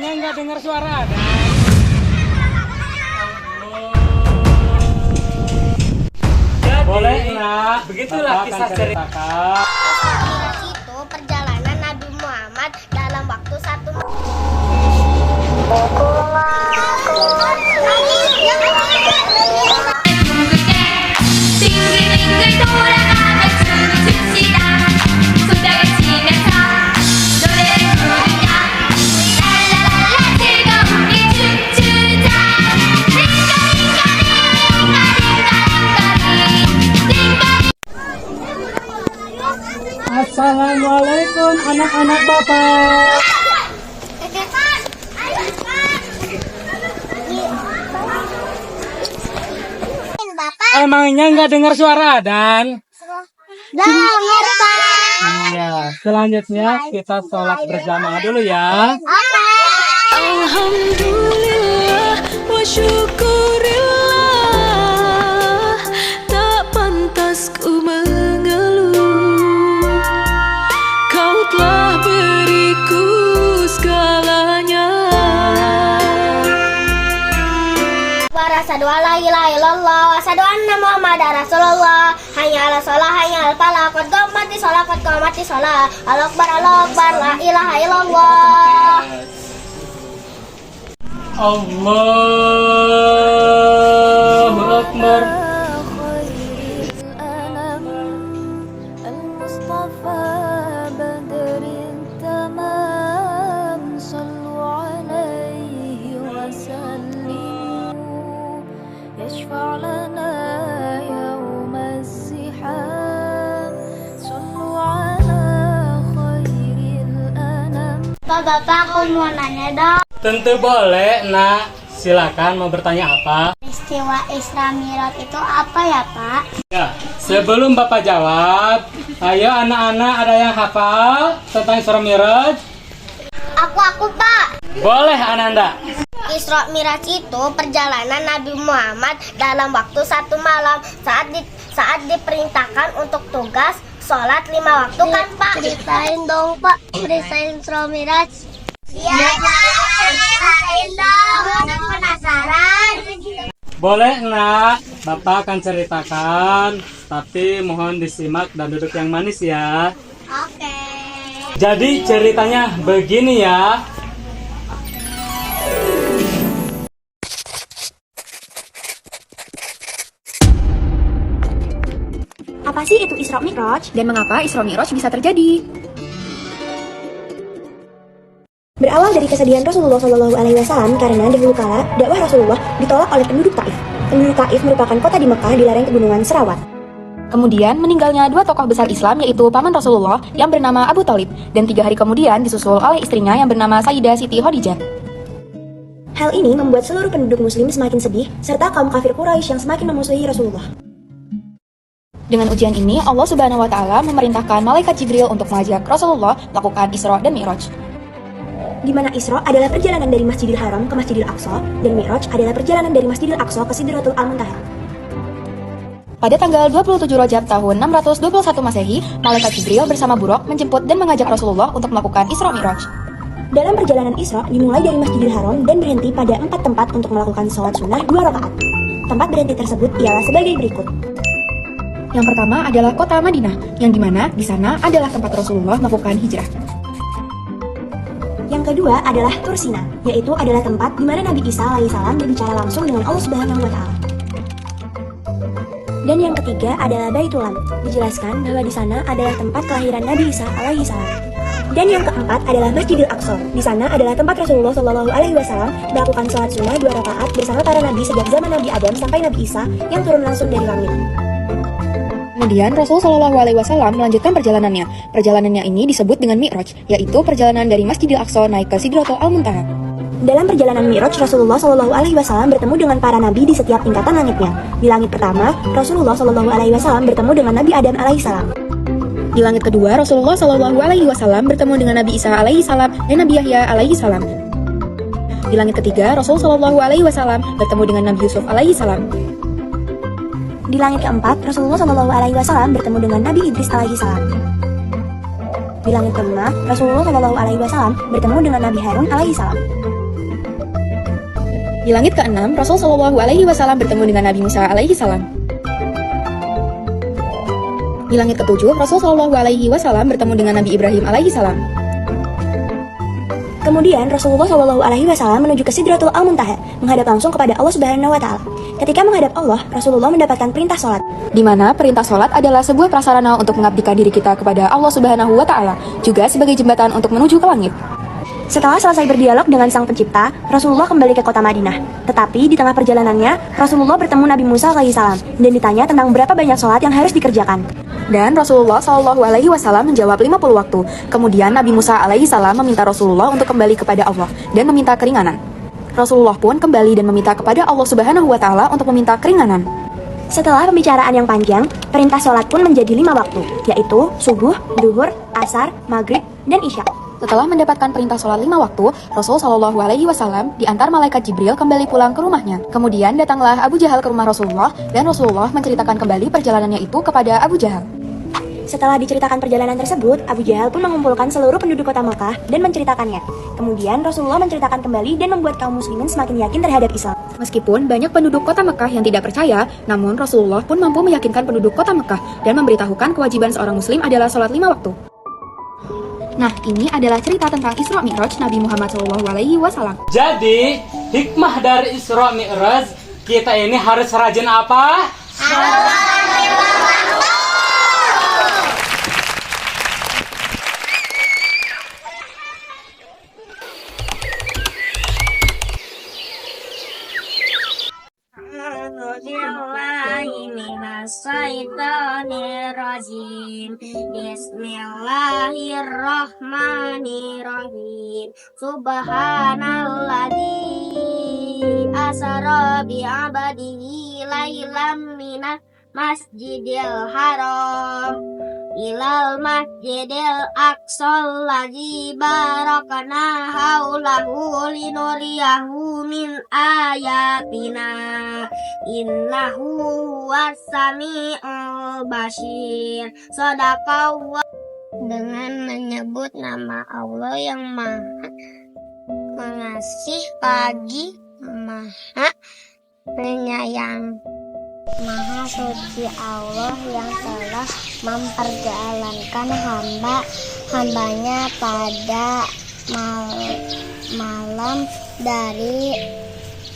Nggak dengar suara ada. Jadi, Boleh nak, begitulah Bapak kisah akan cerita. ceritakan. Itu perjalanan Nabi Muhammad dalam waktu 1 빙글빙글 돌아가며 춤을 춥시다. 손뼉을 치면서 노래를 부르자. 랄랄랄라 즐거우게 춤추자. Assalamualaikum anak-anak Bapak. Bapak Emangnya nggak dengar suara dan? dengar Pak. Iya. Selanjutnya kita sholat berjamaah dulu ya. Oke. Alhamdulillah wa syukurillah, tak pantas ku mengeluh. Kau telah beriku segalanya. Asyhadu an la ilaha illallah wa asyhadu anna Muhammadar Rasulullah. Hayya 'alas shalah, hayya 'alal falah, qad qamati shalah. Allahu akbar, la ilaha illallah. Allahu Akbar. يشفع لنا يوم الزحام صلوا على خير الأنام. Bapak, aku mau nanya dong. Tentu boleh nak. Silakan mau bertanya apa? Peristiwa Isra Mi'raj itu apa ya Pak? Ya, sebelum Bapak jawab, ayo anak-anak ada yang hafal tentang Isra Mi'raj? Aku Pak. Boleh Ananda. Isra Mi'raj itu perjalanan Nabi Muhammad dalam waktu 1 malam saat diperintahkan untuk tugas sholat 5 waktu kan Pak? Ceritain dong Pak, ceritain Isra Mi'raj. Iya Pak, ceritain dong, aku penasaran. Boleh nak, Bapak akan ceritakan, tapi mohon disimak dan duduk yang manis ya. Oke. Jadi ceritanya begini ya. Apa sih itu Isra Mi'raj dan mengapa Isra Mi'raj bisa terjadi? Berawal dari kesedihan Rasulullah SAW karena dahulu kala dakwah Rasulullah ditolak oleh penduduk Taif. Penduduk Taif merupakan kota di Mekah di lereng pegunungan Serawat. Kemudian meninggalnya 2 tokoh besar Islam yaitu paman Rasulullah yang bernama Abu Thalib dan 3 hari kemudian disusul oleh istrinya yang bernama Sayyidah Siti Khadijah. Hal ini membuat seluruh penduduk muslim semakin sedih serta kaum kafir Quraisy yang semakin memusuhi Rasulullah. Dengan ujian ini, Allah Subhanahu wa Ta'ala memerintahkan malaikat Jibril untuk mengajak Rasulullah melakukan Isra dan Mi'raj. Di mana Isra adalah perjalanan dari Masjidil Haram ke Masjidil Aqsa dan Mi'raj adalah perjalanan dari Masjidil Aqsa ke Sidratul Al-Muntaha. Pada tanggal 27 Rajab tahun 621 Masehi, malaikat Jibril bersama Buraq menjemput dan mengajak Rasulullah untuk melakukan Isra Mi'raj. Dalam perjalanan Isra dimulai dari Masjidil Haram dan berhenti pada 4 tempat untuk melakukan sholat sunnah 2 rakaat. Tempat berhenti tersebut ialah sebagai berikut. Yang pertama adalah kota Madinah, yang dimana di sana adalah tempat Rasulullah melakukan hijrah. Yang kedua adalah Tur Sina, yaitu adalah tempat di mana Nabi Isa alaihissalam berbicara langsung dengan Allah Subhanahu wa Ta'ala. Dan yang ketiga adalah Baitul Lam, dijelaskan bahwa di sana adalah tempat kelahiran Nabi Isa alaihissalam. Dan yang keempat adalah Masjidil Aqsa, di sana adalah tempat Rasulullah SAW melakukan sholat sunnah 2 rakaat bersama para nabi sejak zaman Nabi Adam sampai Nabi Isa yang turun langsung dari langit. Kemudian Rasulullah SAW melanjutkan perjalanannya. Perjalanannya ini disebut dengan Mi'raj, yaitu perjalanan dari Masjidil Aqsa naik ke Sidratul Al-Muntaha. Dalam perjalanan Mi'raj, Rasulullah SAW bertemu dengan para nabi di setiap tingkatan langitnya. Di langit pertama, Rasulullah SAW bertemu dengan Nabi Adam alaihissalam. Di langit kedua, Rasulullah SAW bertemu dengan Nabi Isa alaihissalam dan Nabi Yahya alaihissalam. Di langit ketiga, Rasulullah SAW bertemu dengan Nabi Yusuf alaihissalam. Di langit keempat, Rasulullah SAW bertemu dengan Nabi Idris alaihissalam. Di langit kelima, Rasulullah Shallallahu Alaihi Wasallam bertemu dengan Nabi Harun alaihi salam. Di langit keenam, Rasul Shallallahu Alaihi Wasallam bertemu dengan Nabi Musa alaihi salam. Di langit ketujuh, Rasul Shallallahu Alaihi Wasallam bertemu dengan Nabi Ibrahim alaihi salam. Kemudian Rasulullah Shallallahu Alaihi Wasallam menuju ke Sidratul Al-Muntaha, menghadap langsung kepada Allah Subhanahu Wa Taala. Ketika menghadap Allah, Rasulullah mendapatkan perintah sholat, di mana perintah sholat adalah sebuah prasarana untuk mengabdikan diri kita kepada Allah Subhanahu Wa Taala, juga sebagai jembatan untuk menuju ke langit. Setelah selesai berdialog dengan Sang Pencipta, Rasulullah kembali ke kota Madinah. Tetapi di tengah perjalanannya, Rasulullah bertemu Nabi Musa alaihissalam dan ditanya tentang berapa banyak sholat yang harus dikerjakan. Dan Rasulullah Shallallahu Alaihi Wasallam menjawab 50 waktu. Kemudian Nabi Musa alaihissalam meminta Rasulullah untuk kembali kepada Allah dan meminta keringanan. Rasulullah pun kembali dan meminta kepada Allah Subhanahu Wa Taala untuk meminta keringanan. Setelah pembicaraan yang panjang, perintah sholat pun menjadi 5 waktu, yaitu subuh, duhur, asar, maghrib, dan isya. Setelah mendapatkan perintah sholat 5 waktu, Rasul Shallallahu Alaihi Wasallam diantar malaikat Jibril kembali pulang ke rumahnya. Kemudian datanglah Abu Jahal ke rumah Rasulullah, dan Rasulullah menceritakan kembali perjalanannya itu kepada Abu Jahal. Setelah diceritakan perjalanan tersebut, Abu Jahal pun mengumpulkan seluruh penduduk kota Makkah dan menceritakannya. Kemudian Rasulullah menceritakan kembali dan membuat kaum muslimin semakin yakin terhadap Islam. Meskipun banyak penduduk kota Makkah yang tidak percaya, namun Rasulullah pun mampu meyakinkan penduduk kota Makkah dan memberitahukan kewajiban seorang muslim adalah sholat 5 waktu. Nah, ini adalah cerita tentang Isra Mi'raj Nabi Muhammad SAW. Jadi, hikmah dari Isra Mi'raj, kita ini harus rajin apa? Bismillahirrahmanirrahim. Subhanalladzi asra bi'abadihi lailam minal masjidil haram ilal masjidil aqsal ladzi barakna haulahu linuriyahu min ayatina innahu was-sami'ul basir. Shadaqallah. Dengan menyebut nama Allah yang Maha Pengasih Lagi Maha Penyayang. Maha suci Allah yang telah memperjalankan hambanya pada malam dari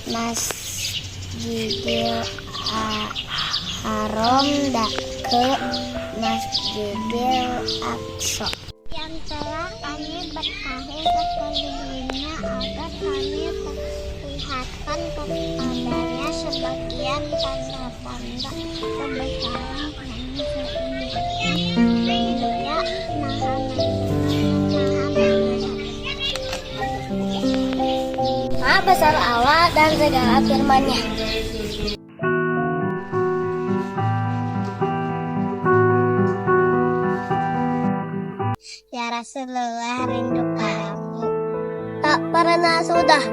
Masjidil Haram ke Masjidil Aqsa yang telah kami berkahi sekelilingnya agar kami perlihatkan kepadanya sebagian tanda-tanda kebesaran kami sesungguhnya Dia Maha besar Allah dan segala firman-Nya. Ya Rasulullah, rindu kamu tak pernah sudah,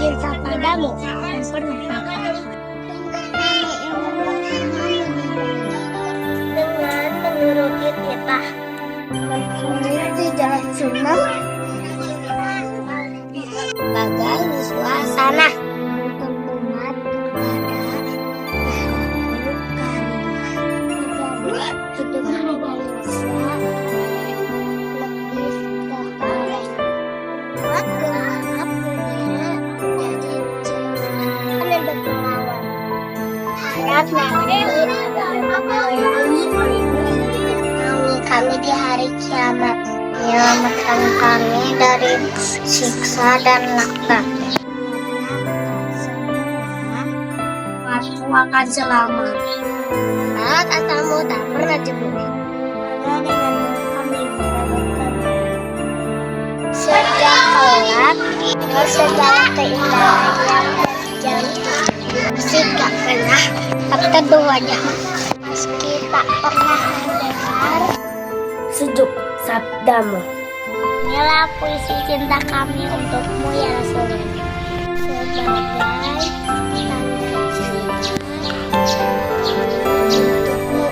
cinta padamu tak pernah dengan menuruti titah meniti jalan sunnah bagai suasana berkepungan kepada hidup Indonesia kami di hari kiamat, menyelamatkan kami dari siksa dan laknat. Aku akan selamat. Saat atamu tak pernah jebol. Dengan kami sejak kelak segala keindahan yang jika pernah keduanya meski tak pernah mendengar sejuk sabdamu. Inilah puisi cinta kami untukmu ya Rasulullah, sebagai tanda cinta untukmu